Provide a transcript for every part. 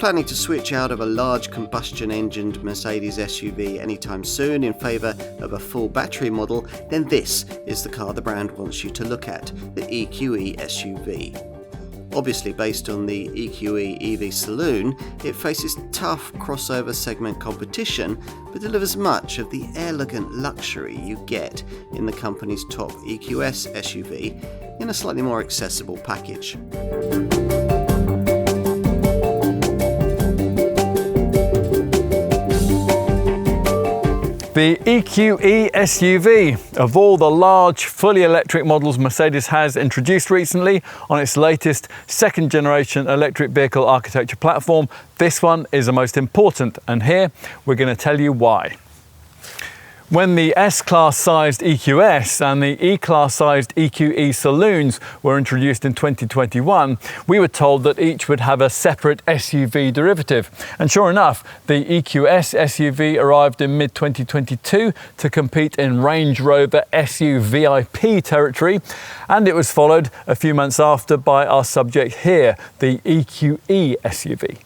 planning to switch out of a large combustion-engined Mercedes SUV anytime soon in favour of a full battery model, then this is the car the brand wants you to look at, the EQE SUV. Obviously based on the EQE EV Saloon, it faces tough crossover segment competition, but delivers much of the elegant luxury you get in the company's top EQS SUV in a slightly more accessible package. The EQE SUV, of all the large, fully electric models Mercedes has introduced recently on its latest second-generation electric vehicle architecture platform, this one is the most important, and here we're going to tell you why. When the S-Class sized EQS and the E-Class sized EQE saloons were introduced in 2021, we were told that each would have a separate SUV derivative. And sure enough, the EQS SUV arrived in mid-2022 to compete in Range Rover SUVIP territory, and it was followed a few months after by our subject here, the EQE SUV.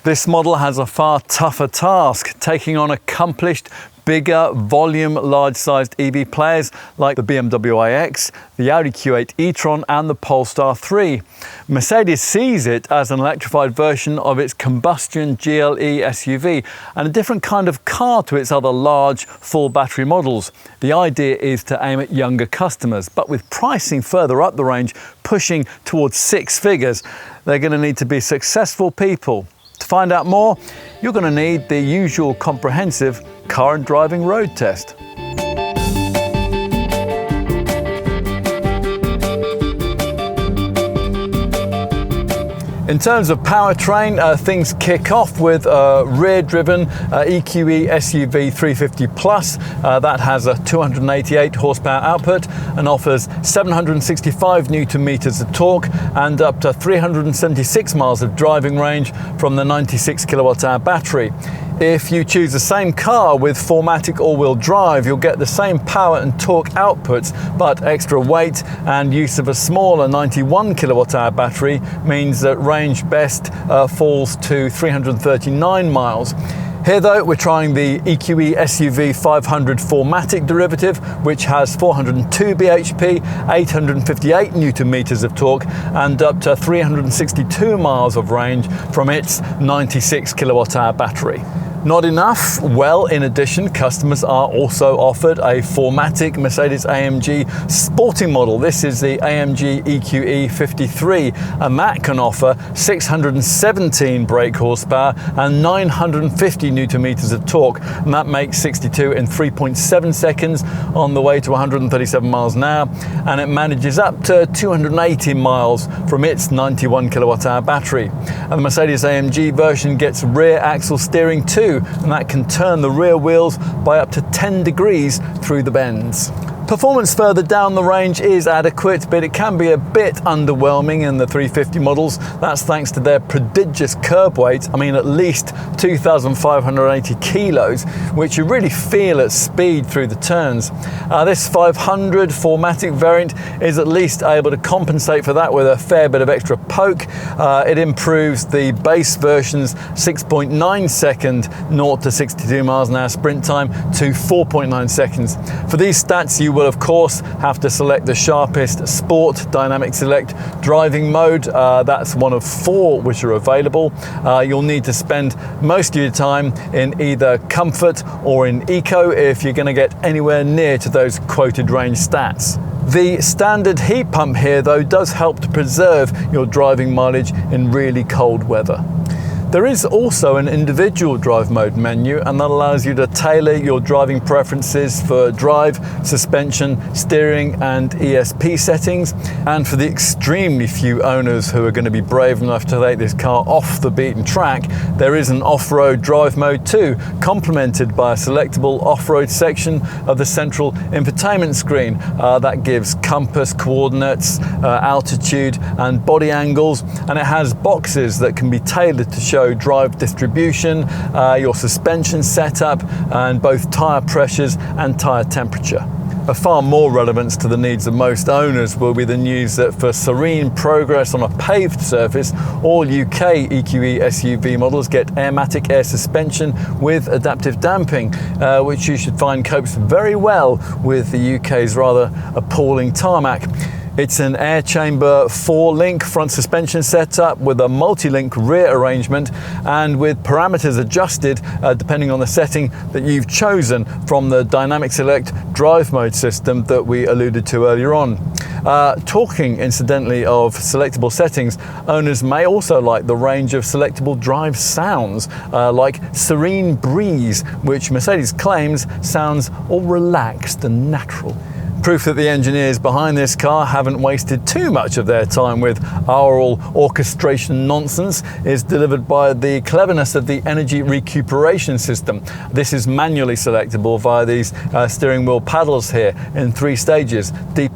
This model has a far tougher task, taking on accomplished, bigger volume, large-sized EV players like the BMW iX, the Audi Q8 e-tron and the Polestar 3. Mercedes sees it as an electrified version of its combustion GLE SUV and a different kind of car to its other large, full battery models. The idea is to aim at younger customers, but with pricing further up the range, pushing towards six figures, they're going to need to be successful people. To find out more, you're going to need the usual comprehensive car and driving road test. In terms of powertrain, things kick off with a rear-driven EQE SUV 350 Plus. That has a 288 horsepower output and offers 765 Newton meters of torque and up to 376 miles of driving range from the 96 kilowatt hour battery. If you choose the same car with 4MATIC all-wheel drive, you'll get the same power and torque outputs, but extra weight and use of a smaller 91 kilowatt hour battery means that range best falls to 339 miles. Here though, we're trying the EQE SUV 500 4MATIC derivative, which has 402 bhp, 858 Newton meters of torque and up to 362 miles of range from its 96 kilowatt hour battery. Not enough? Well, in addition, customers are also offered a 4MATIC Mercedes-AMG sporting model. This is the AMG EQE 53, and that can offer 617 brake horsepower and 950 Newton meters of torque, and that makes 62 in 3.7 seconds on the way to 137 miles an hour, and it manages up to 280 miles from its 91 kilowatt hour battery. And the Mercedes-AMG version gets rear axle steering too, and that can turn the rear wheels by up to 10 degrees through the bends. Performance further down the range is adequate, but it can be a bit underwhelming in the 350 models. That's thanks to their prodigious curb weight. I mean, at least 2,580 kilos, which you really feel at speed through the turns. This 500 4MATIC variant is at least able to compensate for that with a fair bit of extra poke. It improves the base version's 6.9 second 0 to 62 miles an hour sprint time to 4.9 seconds. For these stats, you will of course have to select the sharpest Sport Dynamic Select driving mode. That's one of 4 which are available. You'll need to spend most of your time in either Comfort or in Eco if you're going to get anywhere near to those quoted range stats. The standard heat pump here though does help to preserve your driving mileage in really cold weather. There is also an individual drive mode menu, and that allows you to tailor your driving preferences for drive, suspension, steering and ESP settings. And for the extremely few owners who are going to be brave enough to take this car off the beaten track, there is an off-road drive mode too, complemented by a selectable off-road section of the central infotainment screen. That gives compass coordinates, altitude and body angles, and it has boxes that can be tailored to show drive distribution, your suspension setup and both tyre pressures and tyre temperature. Of far more relevance to the needs of most owners will be the news that for serene progress on a paved surface, all UK EQE SUV models get Airmatic air suspension with adaptive damping, which you should find copes very well with the UK's rather appalling tarmac. It's an air chamber 4-link front suspension setup with a multi-link rear arrangement and with parameters adjusted depending on the setting that you've chosen from the Dynamic Select drive mode system that we alluded to earlier on. Talking incidentally of selectable settings, owners may also like the range of selectable drive sounds like Serene Breeze, which Mercedes claims sounds all relaxed and natural. Proof that the engineers behind this car haven't wasted too much of their time with aural orchestration nonsense is delivered by the cleverness of the energy recuperation system. This is manually selectable via these steering wheel paddles here in 3 stages, D+,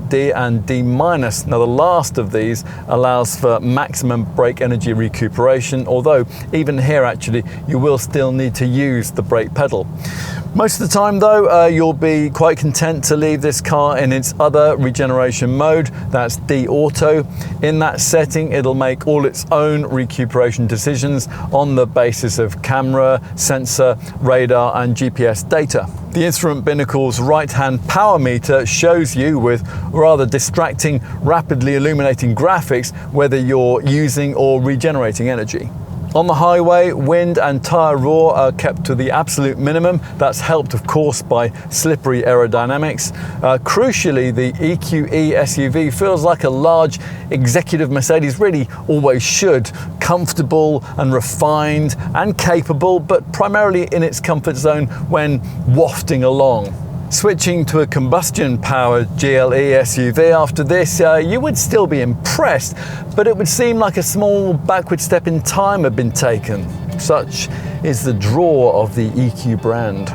D and D-. Now the last of these allows for maximum brake energy recuperation, although even here actually you will still need to use the brake pedal. Most of the time though, you'll be quite content to leave this car in its other regeneration mode, that's D Auto. In that setting, it'll make all its own recuperation decisions on the basis of camera, sensor, radar and GPS data. The instrument binnacle's right-hand power meter shows you with rather distracting, rapidly illuminating graphics whether you're using or regenerating energy. On the highway, wind and tyre roar are kept to the absolute minimum. That's helped, of course, by slippery aerodynamics. Crucially, the EQE SUV feels like a large executive Mercedes really always should. Comfortable and refined and capable, but primarily in its comfort zone when wafting along. Switching to a combustion-powered GLE SUV after this, you would still be impressed, but it would seem like a small backward step in time had been taken. Such is the draw of the EQ brand.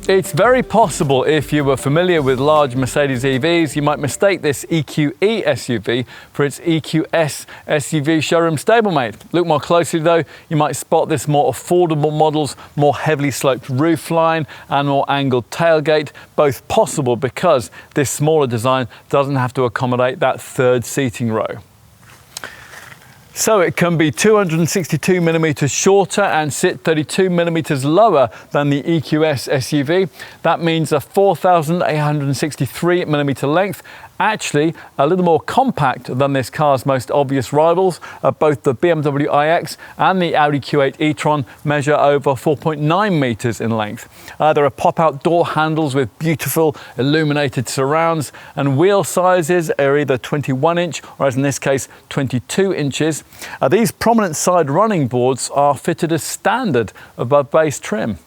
It's very possible, if you were familiar with large Mercedes EVs, you might mistake this EQE SUV for its EQS SUV showroom stablemate. Look more closely though, you might spot this more affordable model's more heavily sloped roofline and more angled tailgate, both possible because this smaller design doesn't have to accommodate that third seating row. So it can be 262mm shorter and sit 32mm lower than the EQS SUV. That means a 4,863mm length, actually a little more compact than this car's most obvious rivals. Both the BMW iX and the Audi Q8 e-tron measure over 4.9 meters in length. There are pop-out door handles with beautiful illuminated surrounds, and wheel sizes are either 21-inch or, as in this case, 22 inches. These prominent side running boards are fitted as standard above base trim.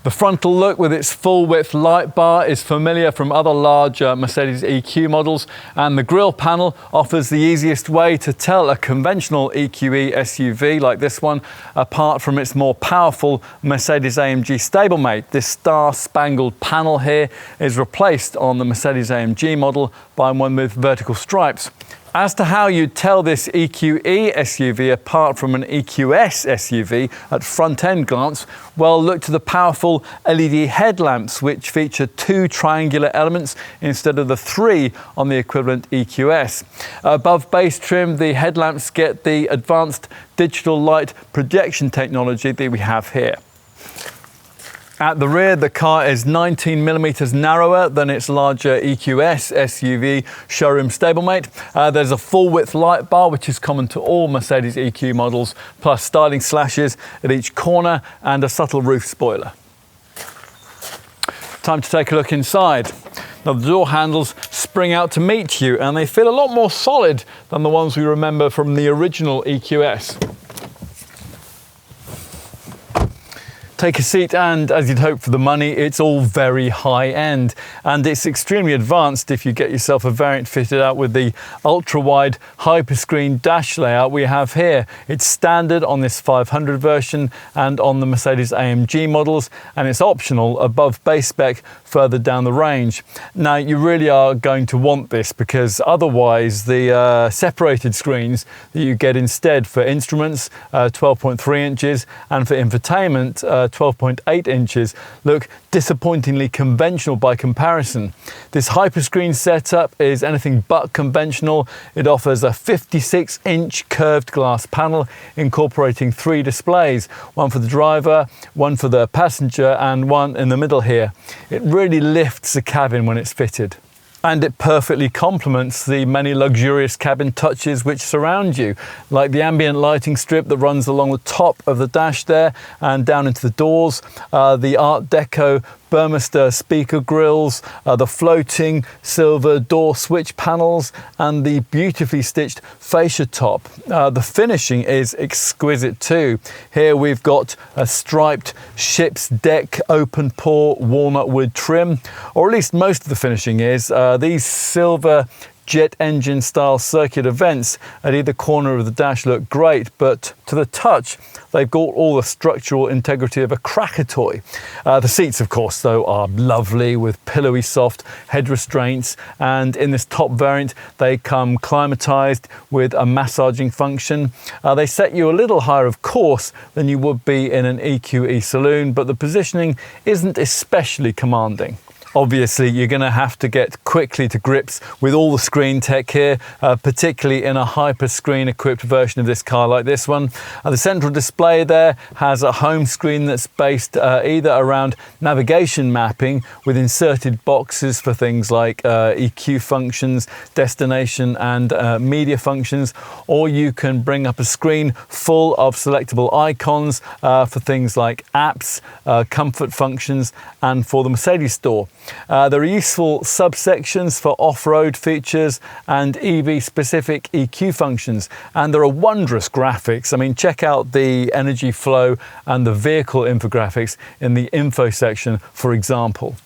The frontal look with its full-width light bar is familiar from other large Mercedes EQ models, and the grille panel offers the easiest way to tell a conventional EQE SUV like this one apart from its more powerful Mercedes-AMG stablemate. This star-spangled panel here is replaced on the Mercedes-AMG model by one with vertical stripes. As to how you'd tell this EQE SUV apart from an EQS SUV at front-end glance, well, look to the powerful LED headlamps, which feature 2 triangular elements instead of the 3 on the equivalent EQS. Above base trim, the headlamps get the advanced digital light projection technology that we have here. At the rear, the car is 19mm narrower than its larger EQS SUV showroom stablemate. There's a full-width light bar, which is common to all Mercedes EQ models, plus styling slashes at each corner and a subtle roof spoiler. Time to take a look inside. Now, the door handles spring out to meet you, and they feel a lot more solid than the ones we remember from the original EQS. Take a seat, and as you'd hope for the money, it's all very high end, and it's extremely advanced if you get yourself a variant fitted out with the ultra wide hyperscreen dash layout we have here. It's standard on this 500 version and on the Mercedes AMG models, and it's optional above base spec further down the range. Now, you really are going to want this, because otherwise the separated screens that you get instead for instruments, 12.3 inches, and for infotainment, 12.8 inches, look disappointingly conventional by comparison. This hyperscreen setup is anything but conventional. It offers a 56-inch curved glass panel incorporating 3 displays, one for the driver, one for the passenger, and one in the middle here. It really lifts the cabin when it's fitted. And it perfectly complements the many luxurious cabin touches which surround you, like the ambient lighting strip that runs along the top of the dash there and down into the doors, the Art Deco Burmester speaker grills, the floating silver door switch panels, and the beautifully stitched fascia top. The finishing is exquisite too. Here we've got a striped ship's deck open pore walnut wood trim, or at least most of the finishing is. These silver jet engine style circular vents at either corner of the dash look great, but to the touch they've got all the structural integrity of a cracker toy. The seats, of course, though, are lovely with pillowy soft head restraints, and in this top variant they come climatized with a massaging function. They set you a little higher, of course, than you would be in an EQE saloon, but the positioning isn't especially commanding. Obviously, you're going to have to get quickly to grips with all the screen tech here, particularly in a hyper-screen equipped version of this car like this one. The central display there has a home screen that's based either around navigation mapping with inserted boxes for things like EQ functions, destination and media functions, or you can bring up a screen full of selectable icons for things like apps, comfort functions, and for the Mercedes store. There are useful subsections for off-road features and EV-specific EQ functions, and there are wondrous graphics. I mean, check out the energy flow and the vehicle infographics in the info section, for example.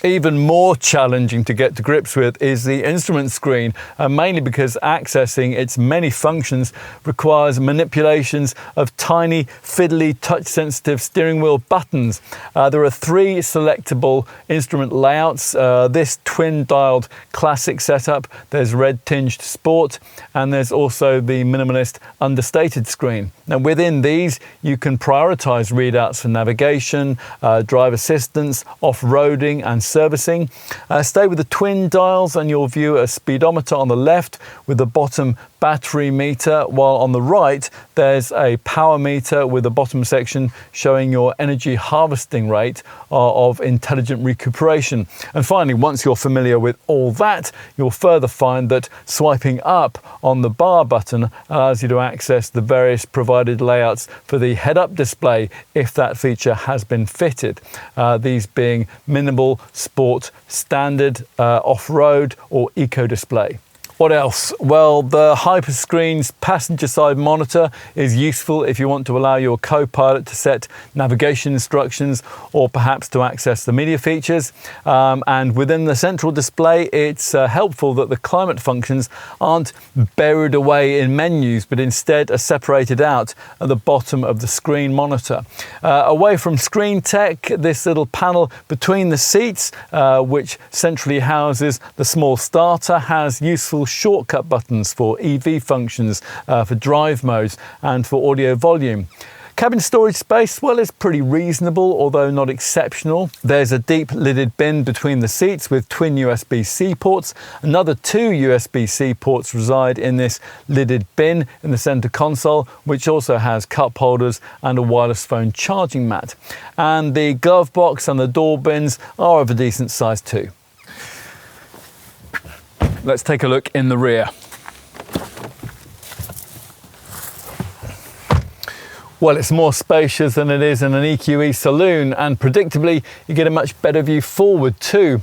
Even more challenging to get to grips with is the instrument screen, mainly because accessing its many functions requires manipulations of tiny, fiddly, touch-sensitive steering wheel buttons. There are 3 selectable instrument layouts. This twin-dialed classic setup, there's red-tinged sport, and there's also the minimalist understated screen. Now, within these, you can prioritize readouts for navigation, drive assistance, off-roading, and servicing. Stay with the twin dials and you'll view a speedometer on the left with the bottom battery meter, while on the right there's a power meter with the bottom section showing your energy harvesting rate of intelligent recuperation. And finally, once you're familiar with all that, you'll further find that swiping up on the bar button allows you to access the various provided layouts for the head-up display if that feature has been fitted. These being minimal, sport, standard, off-road or eco display. What else? Well, the Hyperscreen's passenger side monitor is useful if you want to allow your co-pilot to set navigation instructions or perhaps to access the media features. And within the central display, it's helpful that the climate functions aren't buried away in menus, but instead are separated out at the bottom of the screen monitor. Away from screen tech, this little panel between the seats, which centrally houses the small starter, has useful shortcut buttons for EV functions, for drive modes and for audio volume. Cabin storage space, well, it's pretty reasonable, although not exceptional. There's a deep lidded bin between the seats with twin USB-C ports. Another 2 USB-C ports reside in this lidded bin in the center console, which also has cup holders and a wireless phone charging mat. And the glove box and the door bins are of a decent size too. Let's take a look in the rear. Well, it's more spacious than it is in an EQE saloon, and predictably you get a much better view forward too.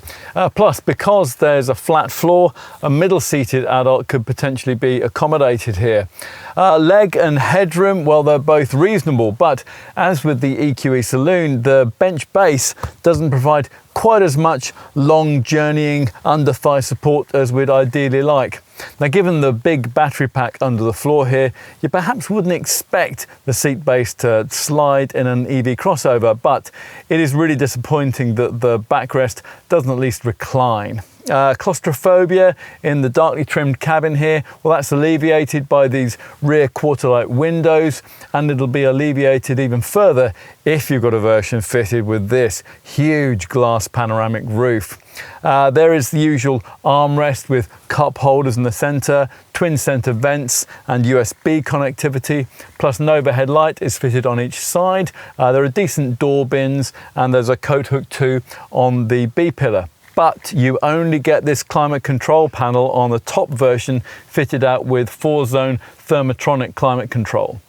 Plus, because there's a flat floor, a middle-seated adult could potentially be accommodated here. Leg and headroom, well, they're both reasonable, but as with the EQE saloon, the bench base doesn't provide quite as much long journeying under thigh support as we'd ideally like. Now, given the big battery pack under the floor here, you perhaps wouldn't expect the seat base to slide in an EV crossover, but it is really disappointing that the backrest doesn't at least recline. Claustrophobia in the darkly trimmed cabin here, well, that's alleviated by these rear quarter-light windows, and it'll be alleviated even further if you've got a version fitted with this huge glass panoramic roof. There is the usual armrest with cup holders in the centre, twin centre vents and USB connectivity, plus an overhead light is fitted on each side. There are decent door bins, and there's a coat hook too on the B-pillar. But you only get this climate control panel on the top version fitted out with 4-zone thermotronic climate control.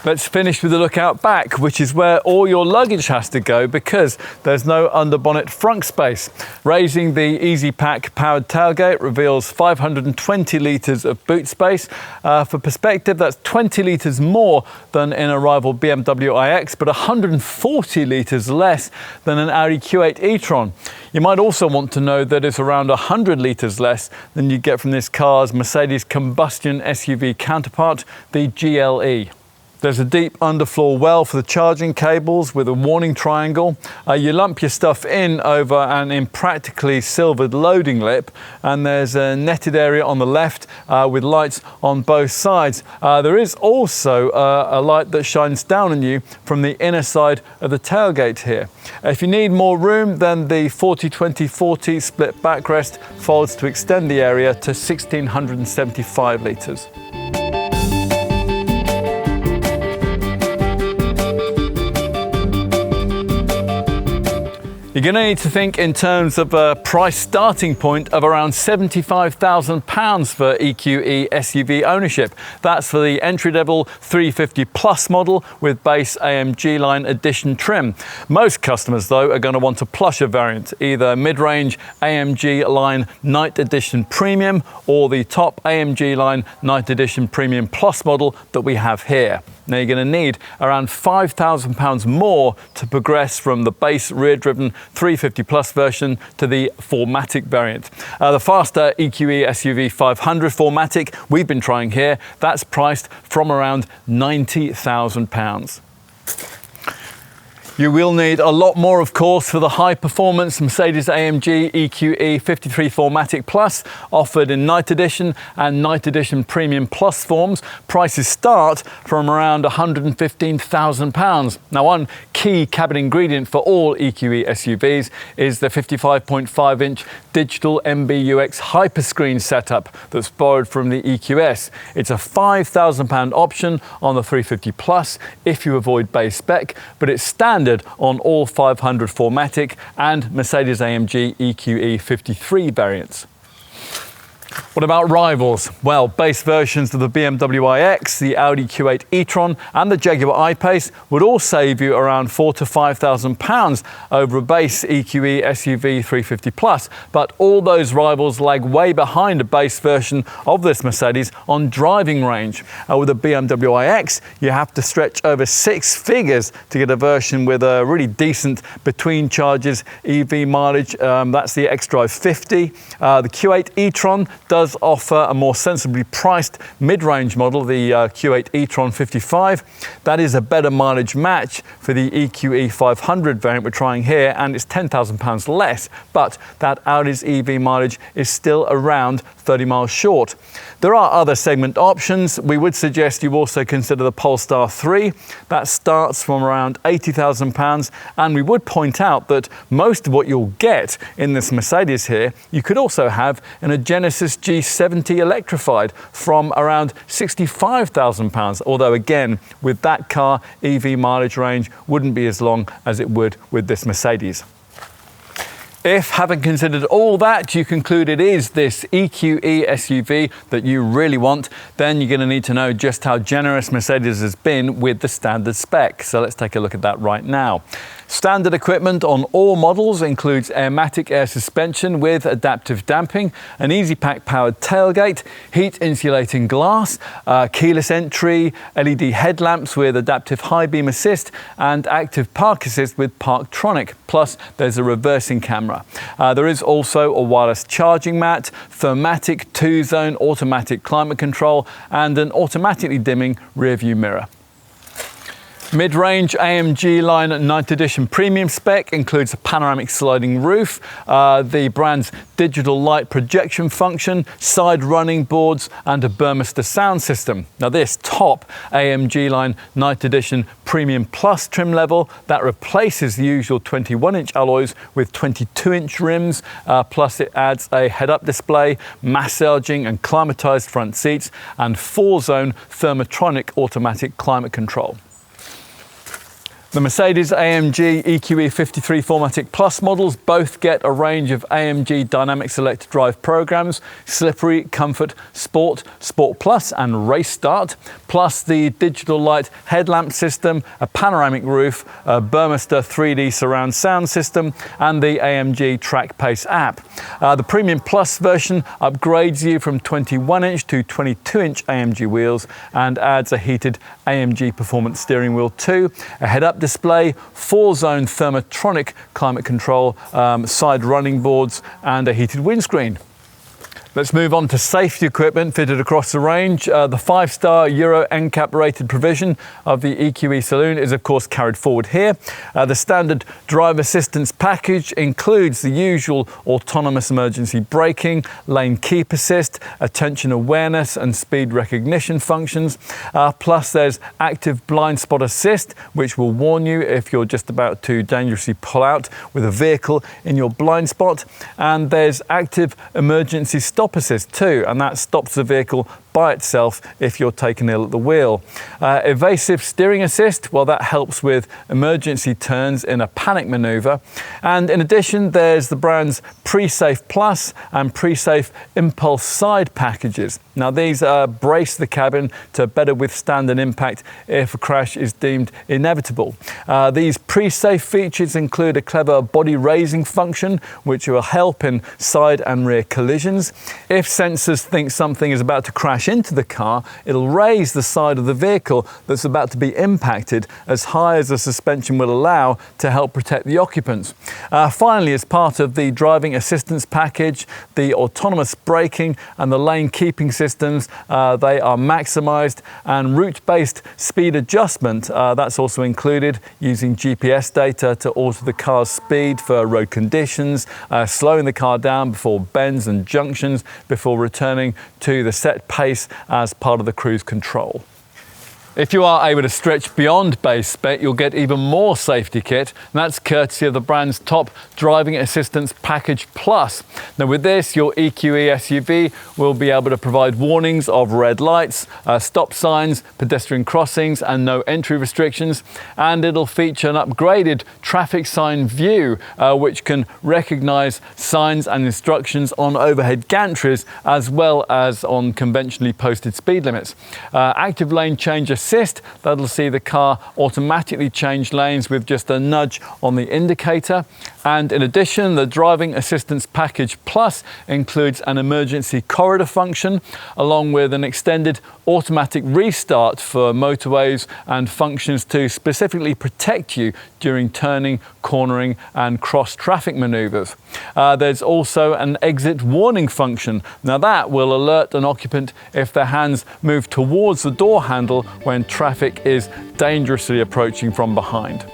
Let's finish with a look out back, which is where all your luggage has to go because there's no underbonnet frunk space. Raising the EasyPack powered tailgate reveals 520 litres of boot space. For perspective, that's 20 litres more than in a rival BMW iX, but 140 litres less than an Audi Q8 e-tron. You might also want to know that it's around 100 litres less than you get from this car's Mercedes combustion SUV counterpart, the GLE. There's a deep underfloor well for the charging cables with a warning triangle. You lump your stuff in over an impractically silvered loading lip, and there's a netted area on the left with lights on both sides. There is also a light that shines down on you from the inner side of the tailgate here. If you need more room, then the 40-20-40 split backrest folds to extend the area to 1,675 litres. You're going to need to think in terms of a price starting point of around £75,000 for EQE SUV ownership. That's for the entry-level 350 Plus model with base AMG line edition trim. Most customers, though, are going to want a plusher variant, either mid-range AMG line Night Edition Premium or the top AMG line Night Edition Premium Plus model that we have here. Now, you're going to need around £5,000 more to progress from the base rear-driven 350 Plus version to the 4MATIC variant. The faster EQE SUV 500 4MATIC we've been trying here, that's priced from around £90,000. You will need a lot more, of course, for the high-performance Mercedes-AMG EQE 53 4MATIC Plus, offered in Night Edition and Night Edition Premium Plus forms. Prices start from around £115,000. Now, one key cabin ingredient for all EQE SUVs is the 55.5-inch digital MBUX hyperscreen setup that's borrowed from the EQS. It's a £5,000 option on the 350 Plus if you avoid base spec, but it's standard on all 500 4MATIC and Mercedes-AMG EQE 53 variants. What about rivals? Well, base versions of the BMW iX, the Audi Q8 e-tron and the Jaguar I-Pace would all save you around £4,000 to £5,000 over a base EQE SUV 350 Plus, but all those rivals lag way behind a base version of this Mercedes on driving range. With a BMW iX, you have to stretch over 6 figures to get a version with a really decent between charges EV mileage. That's the xDrive 50. The Q8 e-tron does offer a more sensibly priced mid-range model, the Q8 e-tron 55. That is a better mileage match for the EQE 500 variant we're trying here, and it's £10,000 less, but that Audi's EV mileage is still around 30 miles short. There are other segment options. We would suggest you also consider the Polestar 3. That starts from around £80,000, and we would point out that most of what you'll get in this Mercedes here, you could also have in a Genesis G70 electrified from around £65,000, although again, with that car, EV mileage range wouldn't be as long as it would with this Mercedes. If, having considered all that, you conclude it is this EQE SUV that you really want, then you're going to need to know just how generous Mercedes has been with the standard spec. So let's take a look at that right now. Standard equipment on all models includes Airmatic air suspension with adaptive damping, an EasyPack powered tailgate, heat insulating glass, keyless entry, LED headlamps with adaptive high beam assist, and active park assist with Parktronic. Plus there's a reversing camera. There is also a wireless charging mat, Thermatic 2-zone automatic climate control, and an automatically dimming rear view mirror. Mid-range AMG line 9th edition premium spec includes a panoramic sliding roof, the brand's digital light projection function, side running boards, and a Burmester sound system. Now this top AMG line 9th edition premium plus trim level that replaces the usual 21-inch alloys with 22-inch rims, plus it adds a head-up display, massaging and climatized front seats, and 4-zone Thermatronic automatic climate control. The Mercedes-AMG EQE 53 4MATIC Plus models both get a range of AMG Dynamic Select Drive programs, Slippery, Comfort, Sport, Sport Plus and Race Start, plus the digital light headlamp system, a panoramic roof, a Burmester 3D surround sound system, and the AMG Track Pace app. The Premium Plus version upgrades you from 21-inch to 22-inch AMG wheels and adds a heated AMG Performance steering wheel too, a head-up display, 4-zone Thermatronic climate control, side running boards, and a heated windscreen. Let's move on to safety equipment fitted across the range. The 5-star Euro NCAP rated provision of the EQE Saloon is of course carried forward here. The standard drive assistance package includes the usual autonomous emergency braking, lane keep assist, attention awareness and speed recognition functions. Plus there's active blind spot assist, which will warn you if you're just about to dangerously pull out with a vehicle in your blind spot. And there's active emergency stop assist too, and that stops the vehicle by itself if you're taken ill at the wheel. Evasive steering assist, well, that helps with emergency turns in a panic maneuver. And in addition, there's the brand's Pre-Safe Plus and Pre-Safe Impulse Side packages. Now these brace the cabin to better withstand an impact if a crash is deemed inevitable. These pre-safe features include a clever body raising function which will help in side and rear collisions. If sensors think something is about to crash into the car, it'll raise the side of the vehicle that's about to be impacted as high as the suspension will allow to help protect the occupants. Finally, as part of the driving assistance package, the autonomous braking and the lane keeping systems, they are maximised, and route-based speed adjustment, that's also included, using GPS data to alter the car's speed for road conditions, slowing the car down before bends and junctions before returning to the set pace as part of the cruise control. If you are able to stretch beyond base spec, you'll get even more safety kit, and that's courtesy of the brand's top Driving Assistance Package Plus. Now with this, your EQE SUV will be able to provide warnings of red lights, stop signs, pedestrian crossings and no entry restrictions, and it'll feature an upgraded traffic sign view which can recognise signs and instructions on overhead gantries as well as on conventionally posted speed limits. Active lane change assist, that'll see the car automatically change lanes with just a nudge on the indicator. And in addition, the Driving Assistance Package Plus includes an emergency corridor function along with an extended automatic restart for motorways and functions to specifically protect you during turning, cornering and cross traffic manoeuvres. There's also an exit warning function. Now that will alert an occupant if their hands move towards the door handle when traffic is dangerously approaching from behind.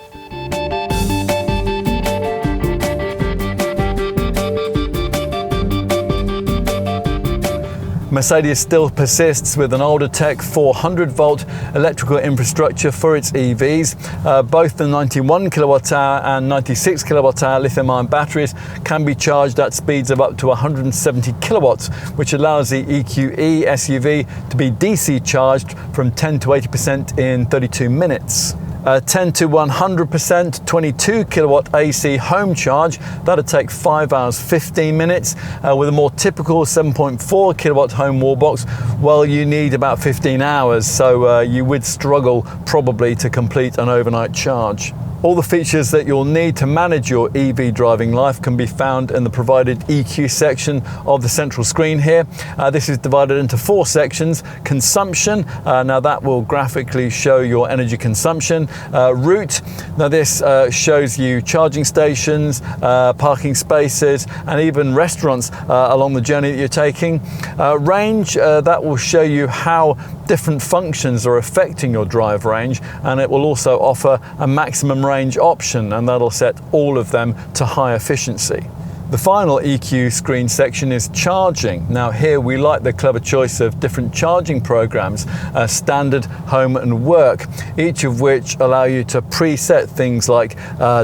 Mercedes still persists with an older tech 400-volt electrical infrastructure for its EVs. Both the 91 kWh and 96 kWh lithium-ion batteries can be charged at speeds of up to 170 kilowatts, which allows the EQE SUV to be DC charged from 10 to 80% in 32 minutes. 10 to 100%, 22 kilowatt AC home charge. That'd take 5 hours 15 minutes. With a more typical 7.4 kilowatt home wall box, well, you need about 15 hours, so you would struggle probably to complete an overnight charge. All the features that you'll need to manage your EV driving life can be found in the provided EQ section of the central screen here. This is divided into 4 sections. Consumption, now that will graphically show your energy consumption. Route, now this shows you charging stations, parking spaces, and even restaurants along the journey that you're taking. Range, that will show you how different functions are affecting your drive range, and it will also offer a maximum range option, and that'll set all of them to high efficiency. The final EQ screen section is charging. Now here we like the clever choice of different charging programs, standard, home and work, each of which allow you to preset things like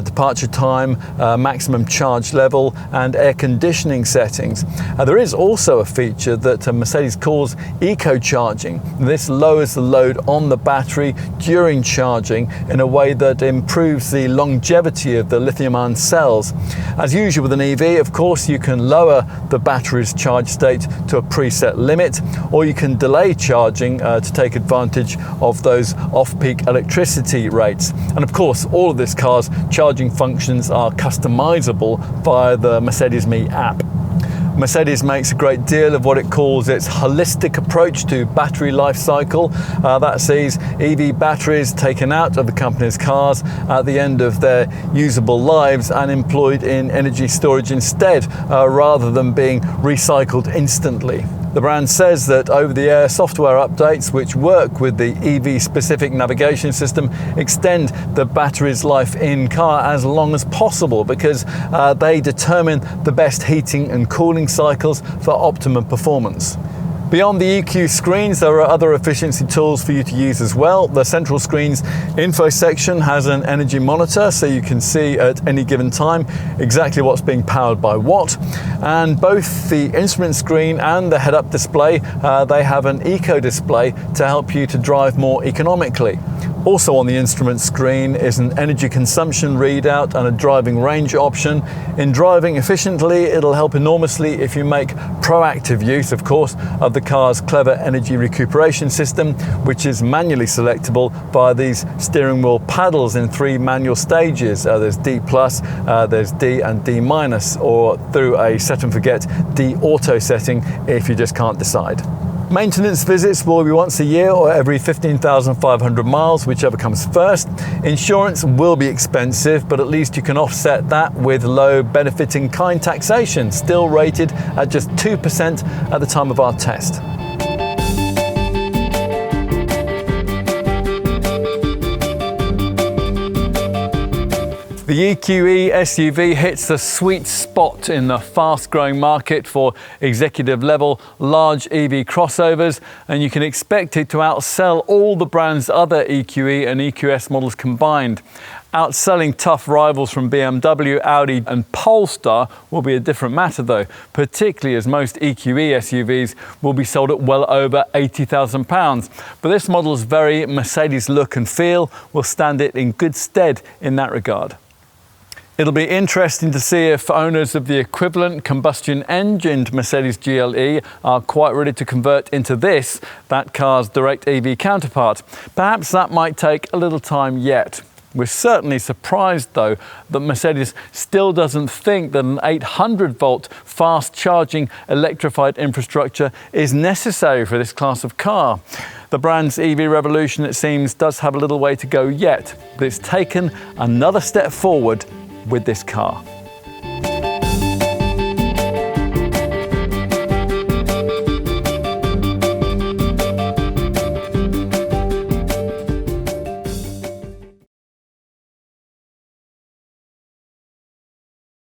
departure time, maximum charge level and air conditioning settings. There is also a feature that Mercedes calls eco charging. This lowers the load on the battery during charging in a way that improves the longevity of the lithium-ion cells. As usual with an EV, of course, you can lower the battery's charge state to a preset limit, or you can delay charging to take advantage of those off-peak electricity rates. And of course, all of this car's charging functions are customizable via the Mercedes Me app. Mercedes makes a great deal of what it calls its holistic approach to battery life cycle. That sees EV batteries taken out of the company's cars at the end of their usable lives and employed in energy storage instead, rather than being recycled instantly. The brand says that over-the-air software updates which work with the EV-specific navigation system extend the battery's life in car as long as possible, because they determine the best heating and cooling cycles for optimum performance. Beyond the EQ screens, there are other efficiency tools for you to use as well. The central screen's info section has an energy monitor, so you can see at any given time exactly what's being powered by what. And both the instrument screen and the head-up display, they have an eco display to help you to drive more economically. Also on the instrument screen is an energy consumption readout and a driving range option. In driving efficiently, it'll help enormously if you make proactive use, of course, of the car's clever energy recuperation system, which is manually selectable via these steering wheel paddles in 3 manual stages. There's D+, there's D and D-, or through a set and forget D auto setting if you just can't decide. Maintenance visits will be once a year or every 15,500 miles, whichever comes first. Insurance will be expensive, but at least you can offset that with low benefit-in-kind taxation, still rated at just 2% at the time of our test. The EQE SUV hits the sweet spot in the fast-growing market for executive-level large EV crossovers, and you can expect it to outsell all the brand's other EQE and EQS models combined. Outselling tough rivals from BMW, Audi and Polestar will be a different matter though, particularly as most EQE SUVs will be sold at well over £80,000. But this model's very Mercedes look and feel will stand it in good stead in that regard. It'll be interesting to see if owners of the equivalent combustion-engined Mercedes GLE are quite ready to convert into this, that car's direct EV counterpart. Perhaps that might take a little time yet. We're certainly surprised though that Mercedes still doesn't think that an 800-volt fast-charging electrified infrastructure is necessary for this class of car. The brand's EV revolution, it seems, does have a little way to go yet, but it's taken another step forward with this car.